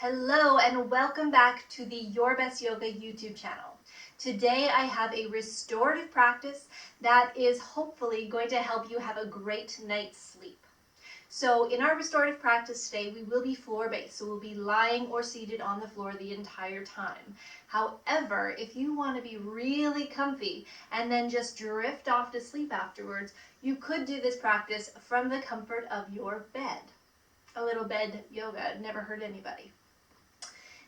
Hello and welcome back to the Your Best Yoga YouTube channel. Today I have a restorative practice that is hopefully going to help you have a great night's sleep. So in our restorative practice today, we will be floor-based, so we'll be lying or seated on the floor the entire time. However, if you want to be really comfy and then just drift off to sleep afterwards, you could do this practice from the comfort of your bed. A little bed yoga never hurt anybody.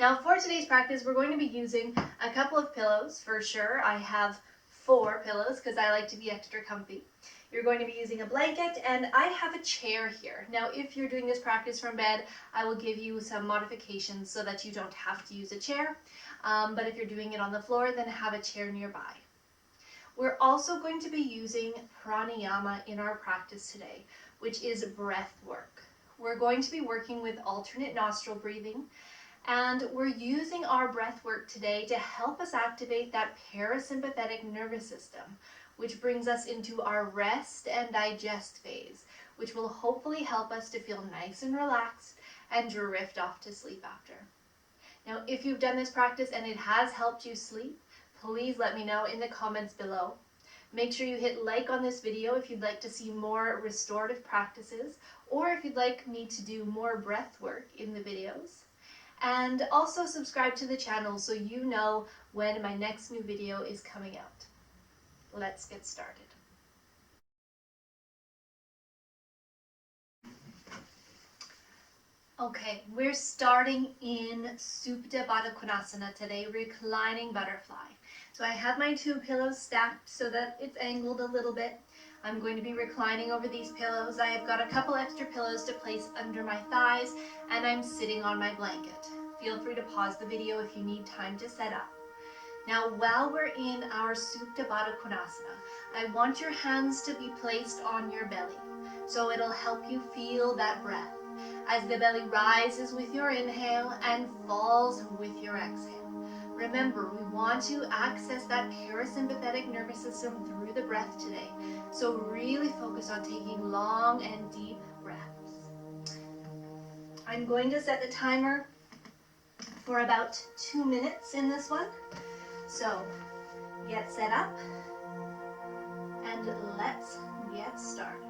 Now for today's practice, we're going to be using a couple of pillows for sure. I have 4 pillows because I like to be extra comfy. You're going to be using a blanket, and I have a chair here. Now if you're doing this practice from bed, I will give you some modifications so that you don't have to use a chair. But if you're doing it on the floor, then have a chair nearby. We're also going to be using pranayama in our practice today, which is breath work. We're going to be working with alternate nostril breathing, and we're using our breath work today to help us activate that parasympathetic nervous system, which brings us into our rest and digest phase, which will hopefully help us to feel nice and relaxed and drift off to sleep after. Now, if you've done this practice and it has helped you sleep, please let me know in the comments below. Make sure you hit like on this video if you'd like to see more restorative practices, or if you'd like me to do more breath work in the videos. And also subscribe to the channel so you know when my next new video is coming out. Let's get started. Okay, we're starting in Supta Baddha Konasana today, reclining butterfly. So I have my 2 pillows stacked so that it's angled a little bit. I'm going to be reclining over these pillows. I have got a couple extra pillows to place under my thighs, and I'm sitting on my blanket. Feel free to pause the video if you need time to set up. Now, while we're in our Supta Baddha Konasana, I want your hands to be placed on your belly, so it'll help you feel that breath as the belly rises with your inhale and falls with your exhale. Remember, we want to access that parasympathetic nervous system through the breath today, so really focus on taking long and deep breaths. I'm going to set the timer for about 2 minutes in this one. So get set up and let's get started.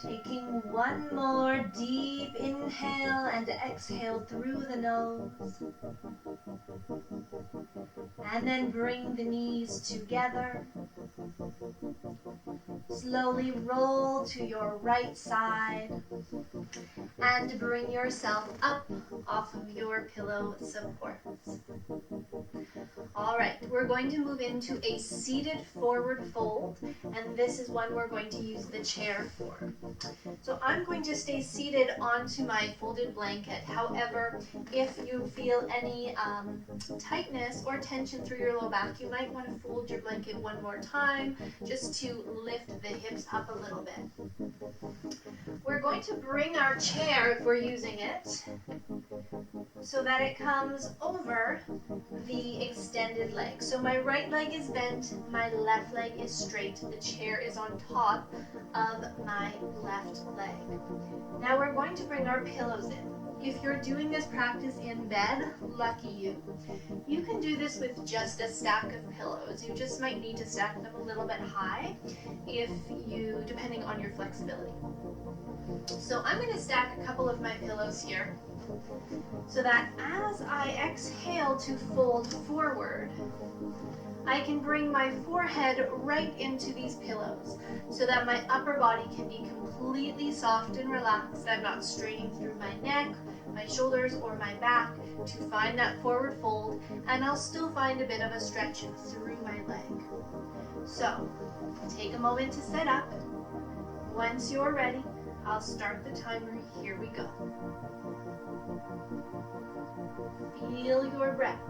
Taking one more deep inhale and exhale through the nose. And then bring the knees together. Slowly roll to your right side and bring yourself up off of your pillow supports. All right, we're going to move into a seated forward fold, and this is one we're going to use the chair for. So I'm going to stay seated onto my folded blanket. However, if you feel any tightness or tension through your low back, you might want to fold your blanket one more time just to lift the hips up a little bit. We're going to bring our chair, if we're using it, so that it comes over the extended leg. So my right leg is bent, my left leg is straight. The chair is on top of my left leg. Now we're going to bring our pillows in. If you're doing this practice in bed, lucky you. You can do this with just a stack of pillows. You just might need to stack them a little bit high depending on your flexibility. So I'm going to stack a couple of my pillows here so that as I exhale to fold forward, I can bring my forehead right into these pillows so that my upper body can be completely soft and relaxed. I'm not straining through my neck, my shoulders, or my back to find that forward fold, and I'll still find a bit of a stretch through my leg. So, take a moment to set up. Once you're ready, I'll start the timer. Here we go. Feel your breath.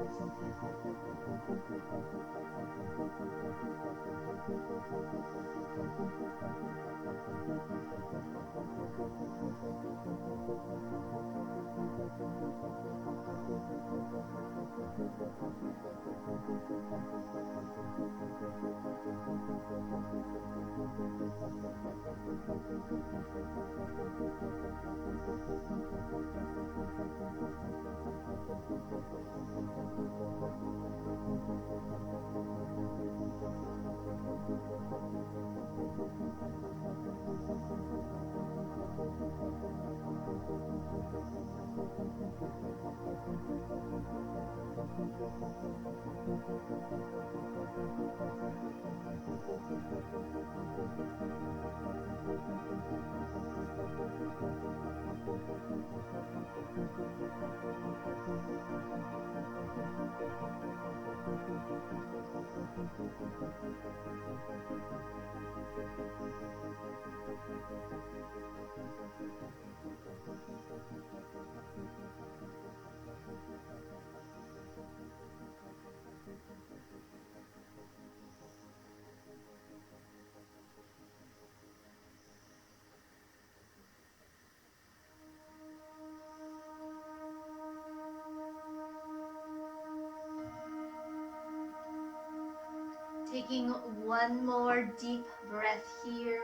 Taking one more deep breath here,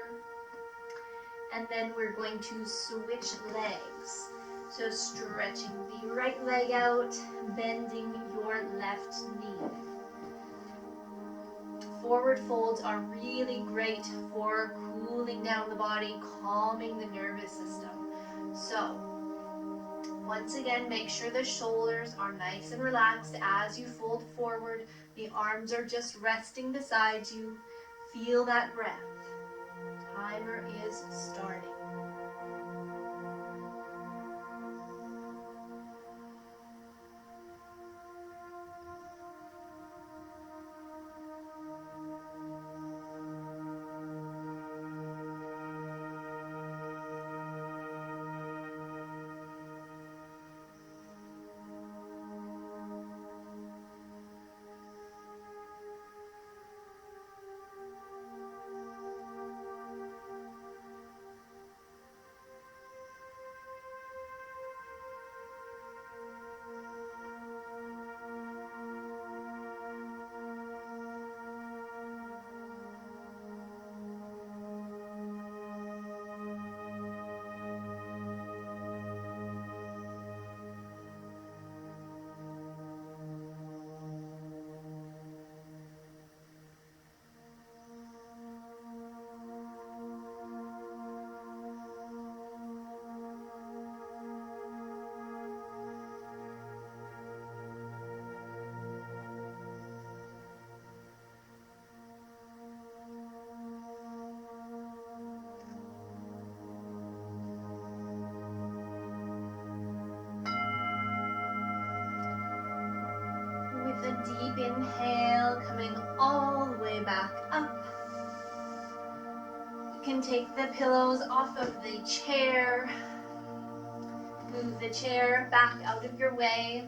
and then we're going to switch legs. So stretching the right leg out, bending your left knee. Forward folds are really great for cooling down the body, calming the nervous system. So, once again, make sure the shoulders are nice and relaxed as you fold forward. The arms are just resting beside you. Feel that breath. Timer is starting. Deep inhale, coming all the way back up. You can take the pillows off of the chair. Move the chair back out of your way.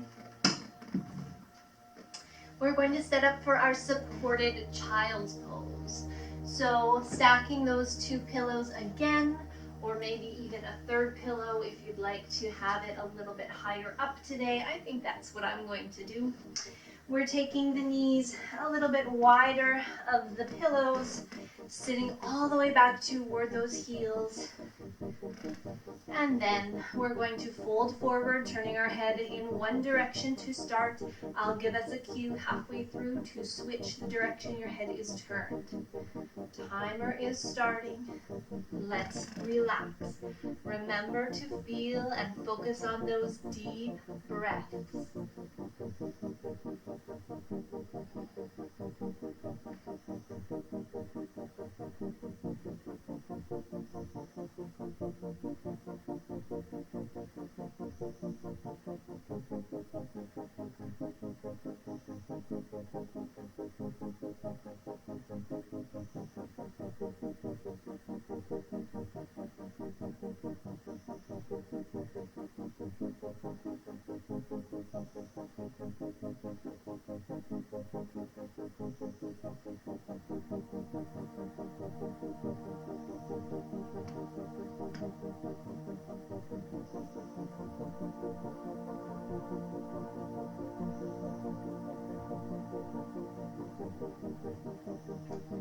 We're going to set up for our supported child's pose. So stacking those two pillows again, or maybe even a third pillow if you'd like to have it a little bit higher up today. I think that's what I'm going to do. We're taking the knees a little bit wider of the pillows, sitting all the way back toward those heels. And then we're going to fold forward, turning our head in one direction to start. I'll give us a cue halfway through to switch the direction your head is turned. Timer is starting. Let's relax. Remember to feel and focus on those deep breaths.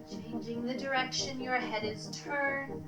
Changing the direction your head is turned.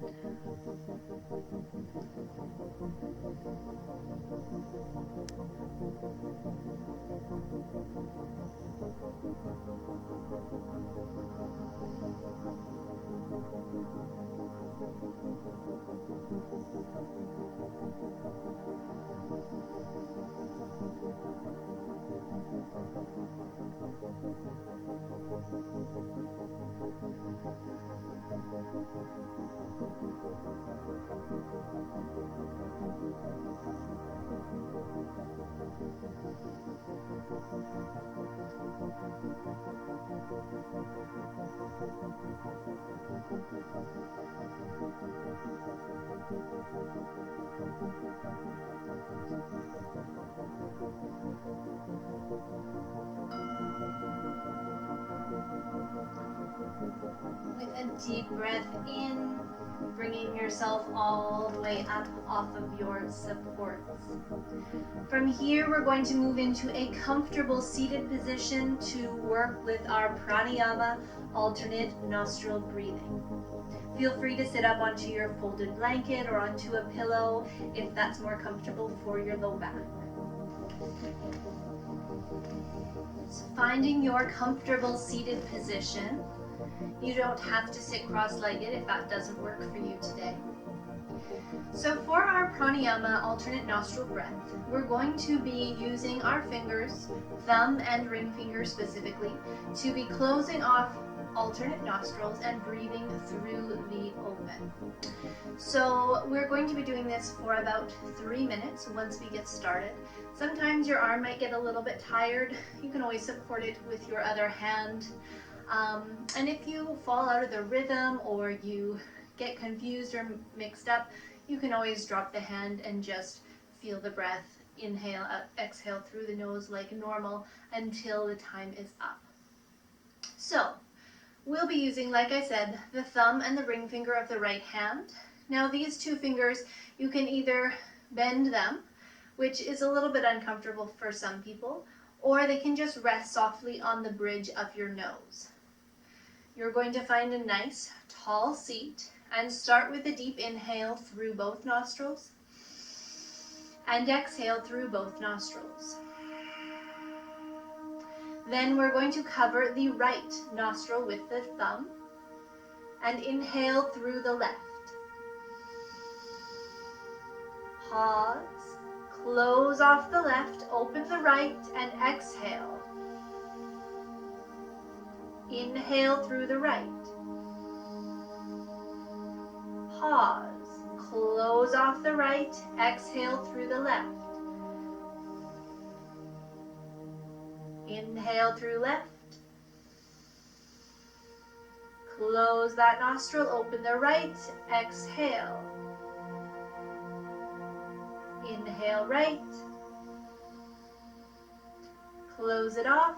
With a deep breath in, bringing yourself all the way up off of your supports. From here, we're going to move into a comfortable seated position to work with our pranayama, alternate nostril breathing. Feel free to sit up onto your folded blanket or onto a pillow if that's more comfortable for your low back. So finding your comfortable seated position. You don't have to sit cross-legged if that doesn't work for you today. So for our pranayama, alternate nostril breath, we're going to be using our fingers, thumb and ring finger specifically, to be closing off alternate nostrils and breathing through the open. So we're going to be doing this for about 3 minutes once we get started. Sometimes your arm might get a little bit tired. You can always support it with your other hand. And if you fall out of the rhythm or you get confused or mixed up, you can always drop the hand and just feel the breath, inhale, exhale through the nose like normal until the time is up. So we'll be using, like I said, the thumb and the ring finger of the right hand. Now these two fingers, you can either bend them, which is a little bit uncomfortable for some people, or they can just rest softly on the bridge of your nose. You're going to find a nice tall seat and start with a deep inhale through both nostrils and exhale through both nostrils. Then we're going to cover the right nostril with the thumb and inhale through the left. Pause, close off the left, open the right, and exhale. Inhale through the right. Pause, close off the right, exhale through the left. Inhale through left. Close that nostril, open the right. Exhale. Inhale right. Close it off.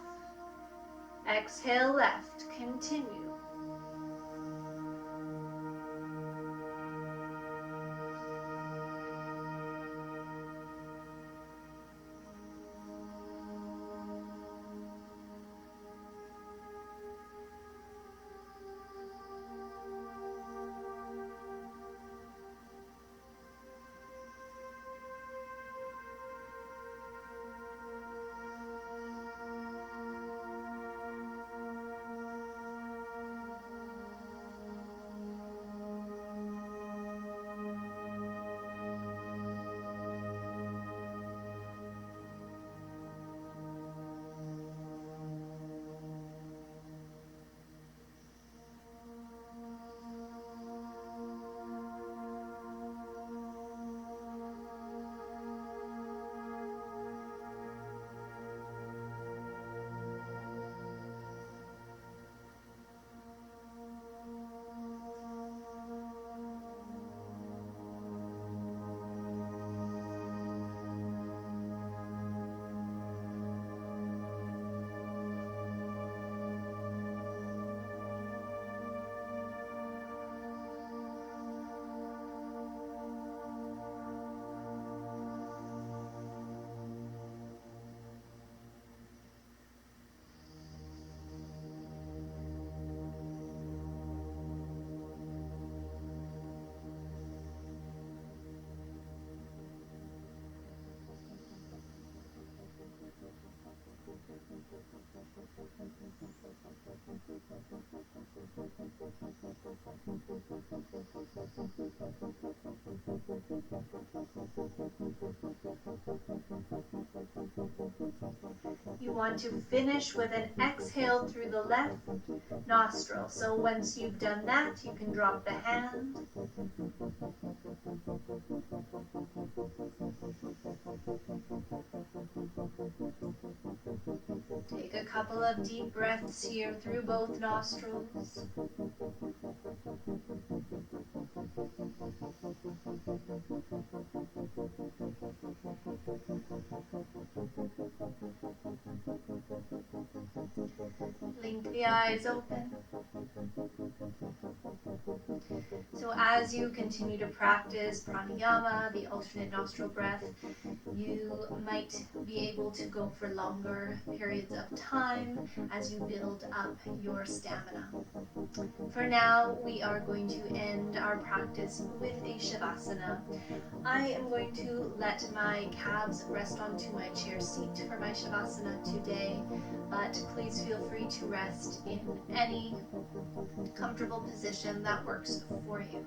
Exhale left. Continue. You want to finish with an exhale through the left nostril. So once you've done that, you can drop the hand. Take a couple of deep breaths here through both nostrils. Blink the eyes open. So as you continue to practice pranayama, the alternate nostril breath, you might be able to go for longer periods of time as you build up your stamina. For now, we are going to end our practice with a shavasana. I am going to let my calves rest onto my chair seat for my shavasana today, but please feel free to rest in any comfortable position that works for you.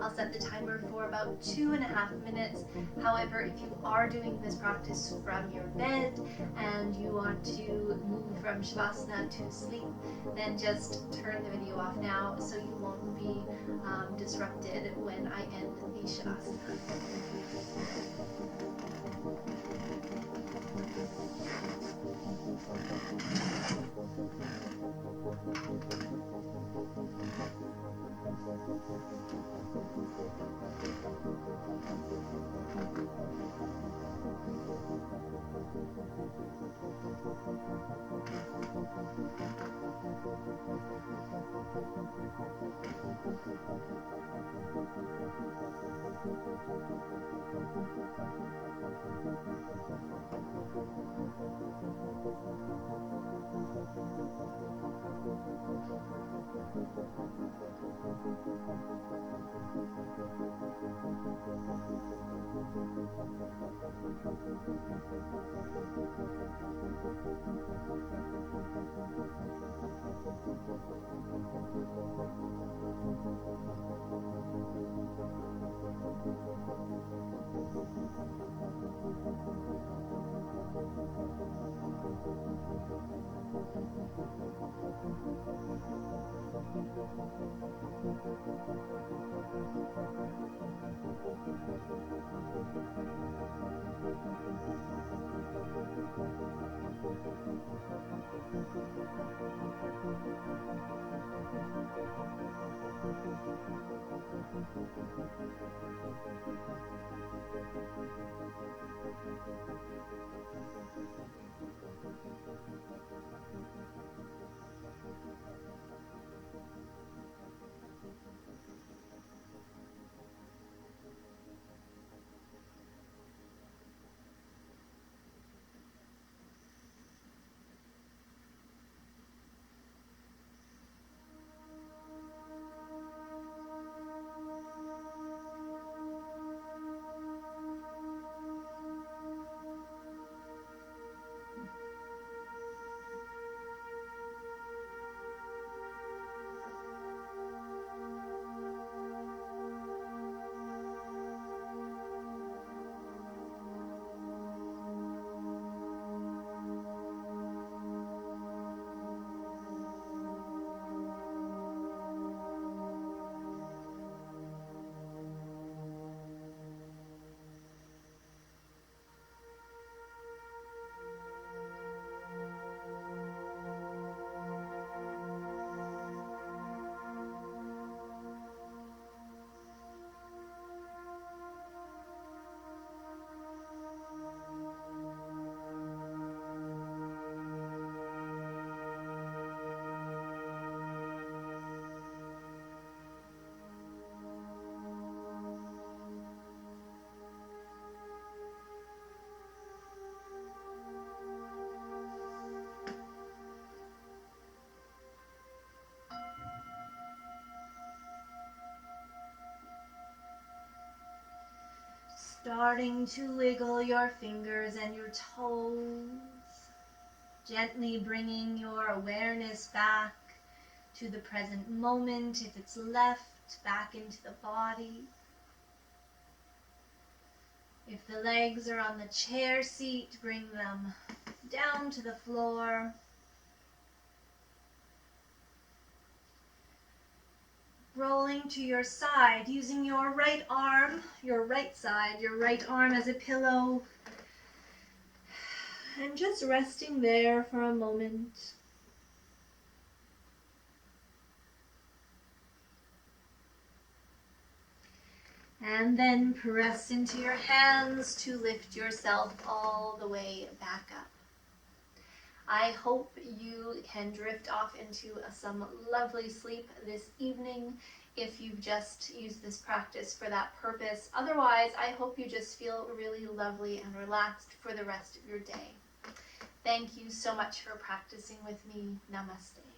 I'll set the timer for about 2.5 minutes. However, if you are doing this practice from your bed and you want to move from shavasana to sleep, then just turn the video off now so you won't be disrupted when I end the shavasana. Starting to wiggle your fingers and your toes, gently bringing your awareness back to the present moment. If it's left, back into the body. If the legs are on the chair seat, bring them down to the floor. Rolling to your side, using your right arm, your right side, your right arm as a pillow. And just resting there for a moment. And then press into your hands to lift yourself all the way back up. I hope you can drift off into some lovely sleep this evening if you've just used this practice for that purpose. Otherwise, I hope you just feel really lovely and relaxed for the rest of your day. Thank you so much for practicing with me. Namaste.